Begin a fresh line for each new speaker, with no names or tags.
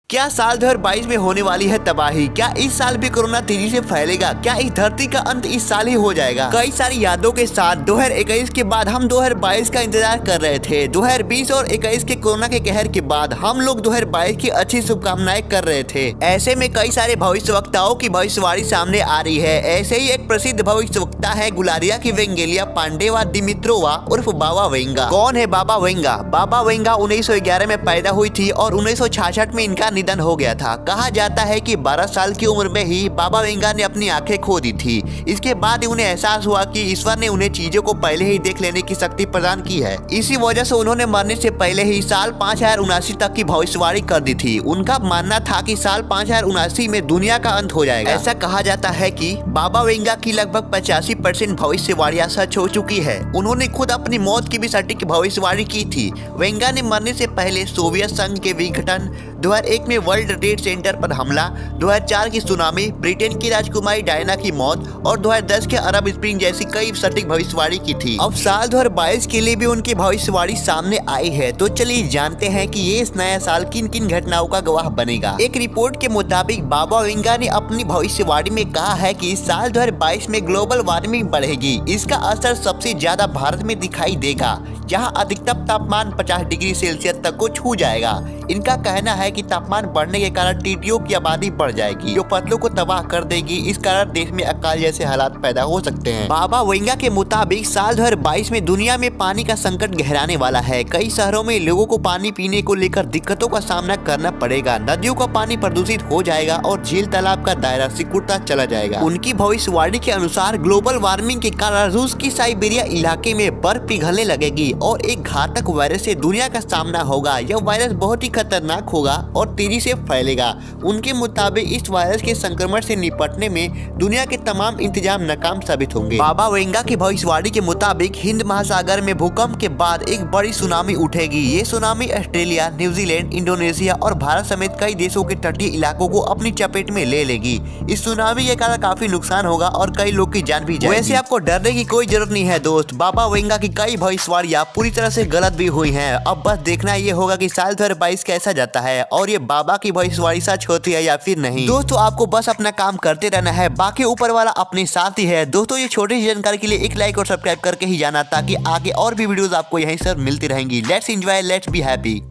क्या साल 2022 में होने वाली है तबाही? क्या इस साल भी कोरोना तेजी से फैलेगा? क्या इस धरती का अंत इस साल ही हो जाएगा? कई सारी यादों के साथ 2021 के बाद हम 2022 का इंतजार कर रहे थे। 2020 और 21 के कोरोना के कहर के बाद हम लोग 2022 की अच्छी शुभकामनाएं कर रहे थे। ऐसे में कई सारे भविष्यवक्ताओं की भविष्यवाणी सामने आ रही है। ऐसे ही एक प्रसिद्ध भविष्यवक्ता है गुलारिया की वेंगेलिया पांडेवा दिमित्रोवा उर्फ बाबा वेंगा। कौन है बाबा वेंगा? बाबा वेंगा 1911 में पैदा हुई थी और 1966 में इनका निधन हो गया था। कहा जाता है कि 12 साल की उम्र में ही बाबा वेंगा ने अपनी आंखें खो दी थी। इसके बाद उन्हें एहसास हुआ कि ईश्वर ने उन्हें चीजों को पहले ही देख लेने की शक्ति प्रदान की है। इसी वजह से उन्होंने मरने से पहले ही साल 5079 तक की भविष्यवाणी कर दी थी। उनका मानना था कि साल 5079 में दुनिया का अंत हो जाएगा। ऐसा कहा जाता है कि बाबा वेंगा की लगभग 85% भविष्यवाणियां सच हो चुकी है। उन्होंने खुद अपनी मौत की भी सटीक भविष्यवाणी की थी। वेंगा ने मरने से पहले सोवियत संघ के विघटन, 2001 में वर्ल्ड ट्रेड सेंटर पर हमला, 2004 की सुनामी, ब्रिटेन की राजकुमारी डायना की मौत और 2010 के अरब स्प्रिंग जैसी कई सटीक भविष्यवाणी की थी। अब साल 2022 के लिए भी उनकी भविष्यवाणी सामने आई है। तो चलिए जानते हैं कि ये इस नया साल किन किन घटनाओं का गवाह बनेगा। एक रिपोर्ट के मुताबिक बाबा वेंगा ने अपनी भविष्यवाणी में कहा है कि इस साल 2022 में ग्लोबल वार्मिंग बढ़ेगी। इसका असर सबसे ज्यादा भारत में दिखाई देगा, जहां अधिकतम तापमान 50 डिग्री सेल्सियस तक को छू जाएगा। इनका कहना है कि तापमान बढ़ने के कारण टिड्डियों की आबादी बढ़ जाएगी, जो फसलों को तबाह कर देगी। इस कारण देश में अकाल जैसे हालात पैदा हो सकते हैं। बाबा वेंगा के मुताबिक साल 2022 में दुनिया में पानी का संकट गहराने वाला है। कई शहरों में लोगों को पानी पीने को लेकर दिक्कतों का सामना करना पड़ेगा। नदियों का पानी प्रदूषित हो जाएगा और झील तालाब का दायरा सिकुड़ता चला जाएगा। उनकी भविष्यवाणी के अनुसार ग्लोबल वार्मिंग के कारण रूस की साइबेरिया इलाके में बर्फ पिघलने लगेगी और एक घातक वायरस से दुनिया का सामना होगा। यह वायरस बहुत ही खतरनाक होगा और तेजी से फैलेगा। उनके मुताबिक इस वायरस के संक्रमण से निपटने में दुनिया के तमाम इंतजाम नाकाम साबित होंगे। बाबा वेंगा की भविष्यवाणी के मुताबिक हिंद महासागर में भूकंप के बाद एक बड़ी सुनामी उठेगी। ये सुनामी ऑस्ट्रेलिया, न्यूजीलैंड, इंडोनेशिया और भारत समेत कई देशों के तटीय इलाकों को अपनी चपेट में ले लेगी। इस सुनामी के कारण काफी नुकसान होगा और कई लोग की जान भी जाएगी। वैसे आपको डरने की कोई जरूरत नहीं है दोस्त। बाबा वेंगा की कई भविष्यवाणियां पूरी तरह से गलत भी हुई हैं। अब बस देखना ये होगा कि साल 2022 कैसा जाता है और ये बाबा की भविष्यवाणी सच होती है या फिर नहीं। दोस्तों आपको बस अपना काम करते रहना है, बाकी ऊपर वाला अपने साथ ही है। दोस्तों ये छोटी सी जानकारी के लिए एक लाइक और सब्सक्राइब करके ही जाना, ताकि आगे और भी वीडियोस आपको यहीं से मिलती रहेंगी। Let's enjoy, let's be happy.